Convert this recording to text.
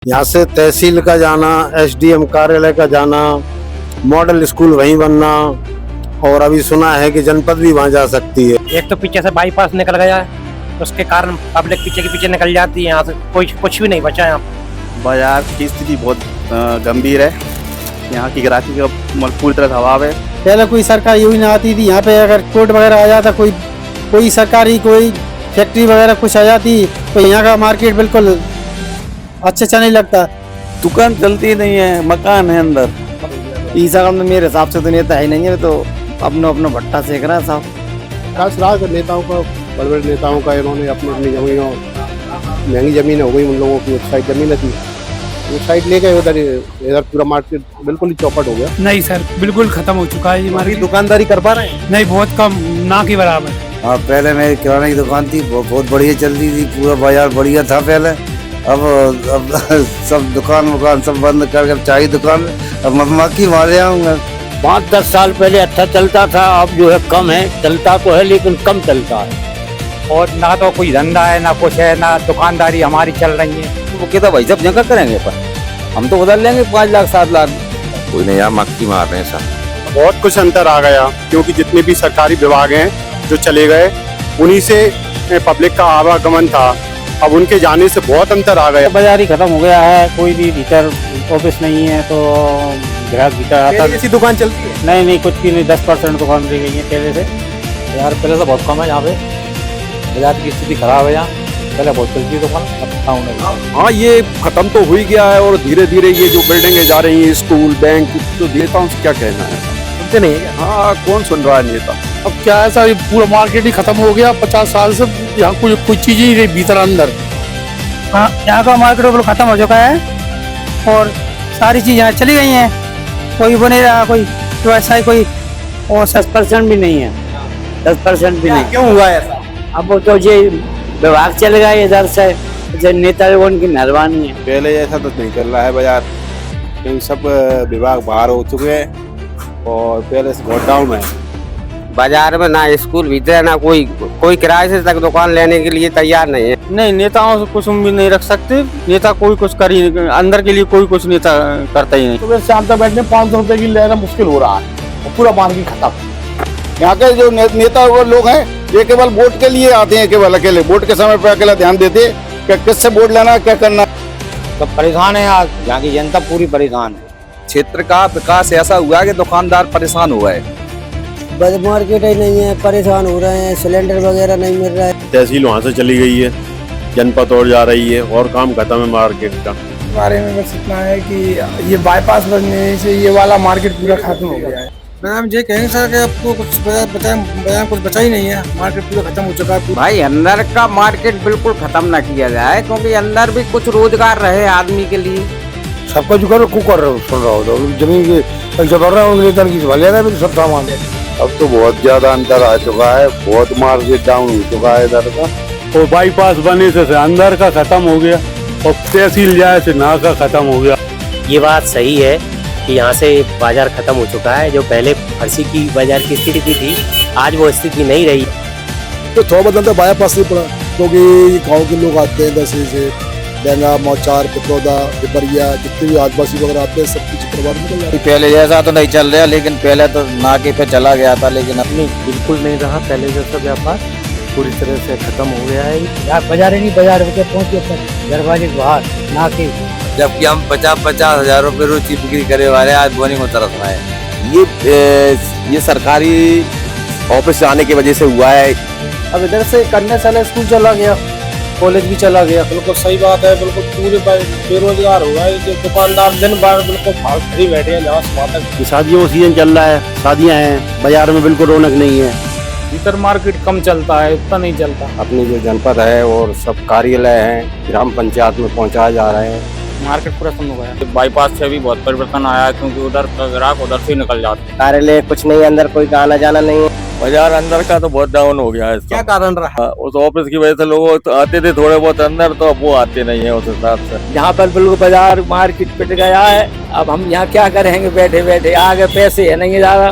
यहाँ से तहसील का जाना, एसडीएम कार्यालय का जाना, मॉडल स्कूल वहीं बनना, और अभी सुना है कि जनपद भी वहाँ जा सकती है। एक तो पीछे से बाईपास निकल गया है, उसके कारण पब्लिक पीछे के पीछे निकल जाती है। यहाँ से कुछ भी नहीं बचा है। बाजार की स्थिति बहुत गंभीर है। यहाँ की ग्राहकी का पूरी तरह अभाव है। पहले कोई सरकार योजना आती थी, यहाँ पे अगर कोर्ट वगैरह आ जाता, कोई सरकारी कोई फैक्ट्री वगैरह कुछ आ जाती, तो यहाँ का मार्केट बिल्कुल अच्छा नहीं लगता। दुकान चलती नहीं है, मकान है अंदर। ईसा में मेरे हिसाब से तो नेता ही नहीं है, तो अपना भट्टा सेक रहा है साहब। खास नेताओं का, बड़े बड़े नेताओं का, इन्होंने अपनी जमीनों, महंगी जमीन हो गई उन लोगों की। साइड जमीन थी, वो साइड ले गए, इधर पूरा मार्केट बिल्कुल ही चौपट हो गया। नहीं सर, बिल्कुल खत्म हो चुका है ये मार्केट। दुकानदारी कर पा रहे हैं? नहीं, बहुत कम, ना के बराबर। हाँ, पहले मेरी किराने की दुकान थी, बहुत बढ़िया चलती थी, पूरा बाजार बढ़िया था पहले। अब सब दुकान सब बंद कर चाय दुकान, अब मधुमक्खी मारे आऊंगा। 5-10 साल पहले अच्छा चलता था, अब जो है कम है। चलता तो है लेकिन कम चलता है, और ना तो कोई धंधा है, ना कुछ है, ना दुकानदारी हमारी चल रही है। वो कहता भाई सब जगह करेंगे, पर हम तो बदल लेंगे 5 लाख 7 लाख। कोई नहीं, यहाँ मक्खी मार रहे हैं सब। बहुत कुछ अंतर आ गया, क्योंकि जितने भी सरकारी विभाग हैं जो चले गए, उन्हीं से पब्लिक का आवागमन था। अब उनके जाने से बहुत अंतर आ गया। बाजार ही खत्म हो गया है, कोई भी भीतर ऑफिस नहीं है, तो ग्राहक भीतर आता ऐसी दुकान चलती है? नहीं, कुछ भी नहीं। 10% दुकान रह गई है पहले से। यार पहले तो बहुत कम है यहाँ पे, बाजार की स्थिति खराब है। यहाँ पहले बहुत चलती है दुकान, अब डाउन है। हाँ, ये खत्म तो हो ही गया है, और धीरे धीरे ये जो बिल्डिंगे जा रही हैं, स्कूल, बैंक, तो नेताओं से क्या कहना है? सुनते नहीं है। हाँ, कौन सुन रहा है नेता? अब क्या है सर, पूरा मार्केट ही खत्म हो गया। 50 साल से यहाँ कोई चीज ही नहीं भीतर अंदर। हाँ, यहाँ का मार्केट बिल्कुल खत्म हो चुका है, और सारी चीज़ यहाँ चली गई हैं। कोई बने रहा, कोई व्यवसाय, कोई और 10% भी नहीं है। 10% भी नहीं। क्यों हुआ ऐसा? अब तो ये विभाग चल गए इधर से, जो नेता लोगों की मेहरबानी है। पहले ऐसा तो नहीं चल रहा है बाजार, क्योंकि सब विभाग बाहर हो चुके हैं, और पहले से बहुत डाउन है। बाजार में ना स्कूल भीतर है, ना कोई किराए से तक दुकान लेने के लिए तैयार नहीं है। नहीं, नेताओं से कुछ उम्मीद नहीं रख सकते। नेता कोई कुछ कर ही नहीं, अंदर के लिए कोई कुछ नेता करता ही नहीं। सुबह शाम तक बैठने 500 रुपए की लेना मुश्किल हो रहा है, और पूरा मार्केट खत्म। यहाँ के जो नेता वो लोग हैं, ये केवल वोट के लिए आते हैं, केवल अकेले वोट के समय पर अकेला ध्यान देते कि किससे वोट लेना, क्या करना। तो परेशान है आज, यहाँ की जनता पूरी परेशान है। क्षेत्र का विकास ऐसा हुआ है कि दुकानदार परेशान हुआ है। मार्केट ही नहीं है, परेशान हो रहे हैं। सिलेंडर वगैरह नहीं मिल रहा है। तहसील वहाँ से चली गई है, जनपद और जा रही है, और काम खत्म है मार्केट का। बारे में बस इतना है कि ये बाईपास बनने से ये वाला मार्केट पूरा खत्म हो गया है। मैम ये कहेंगे सर कि आपको कुछ बाजार कुछ बचा ही नहीं है, मार्केट पूरा खत्म हो चुका है। भाई अंदर का मार्केट बिल्कुल खत्म ना किया जाए, क्योंकि अंदर भी कुछ रोजगार रहे आदमी के लिए। सबका जो कर रहे हो, सुन रहा हो तो जमीन की जो कर रहा हूँ, सब सामान। अब तो बहुत ज्यादा अंतर आ चुका है, बहुत मार्केट डाउन हो चुका है इधर का। और बाईपास बने से अंदर का खत्म हो गया, और तहसील जाए से ना का खत्म हो गया। ये बात सही है कि यहाँ से बाजार खत्म हो चुका है। जो पहले फरसी की बाजार की स्थिति थी, आज वो स्थिति नहीं रही। तो थोड़ा बहुत अंदर बाईपास नहीं पड़ा, क्योंकि गाँव के लोग आते हैं दस से डेंगा, मौचार, पिपरौदा, पिपरिया, जितने भी आदिवासी वगैरह आते हैं, सब कुछ परिवार निकल जाते हैं। पहले जैसा तो नहीं चल रहा, लेकिन पहले तो नाके पे चला गया था, लेकिन अब नहीं, बिल्कुल नहीं रहा पहले जैसा व्यापार, पूरी तरह से खत्म हो गया है। यार बाजार ही नहीं, बाजार के पहुँचे दरवाजे के बाहर ना के। जबकि हम 50-50 हजार रुपए रोज की बिक्री करे वाले, आज बोनी को तरफ आए। ये सरकारी ऑफिस आने की वजह से हुआ है। अब इधर से करने साले स्कूल चला गया, कॉलेज भी चला गया। बिल्कुल सही बात है, बिल्कुल पूरे बेरोजगार हो गए। जो दुकानदार दिन भर बिल्कुल फ्री बैठे हैं, जहाँ से तक। शादियों का सीजन चल रहा है, शादियां हैं, बाजार में बिल्कुल रौनक नहीं है। भीतर मार्केट कम चलता है, उतना नहीं चलता। अपनी जो जनपद है और सब कार्यालय हैं, ग्राम पंचायत में पहुंचाए जा रहे हैं। मार्केट पूरा कम हो गया। बाईपास से भी बहुत परिवर्तन आया है, क्योंकि उधर का ग्राहक उधर से निकल जाते हैं। कार्यालय कुछ नहीं, अंदर कोई आना जाना नहीं है। बाजार अंदर का तो बहुत डाउन हो गया है। क्या कारण रहा? उस ऑफिस की वजह से लोग तो आते थे थोड़े बहुत अंदर, तो अब वो आते नहीं है उस हिसाब से। यहाँ पर बिल्कुल बाजार मार्केट पिट गया है। अब हम यहाँ क्या करेंगे बैठे बैठे, आगे पैसे है नहीं ज्यादा।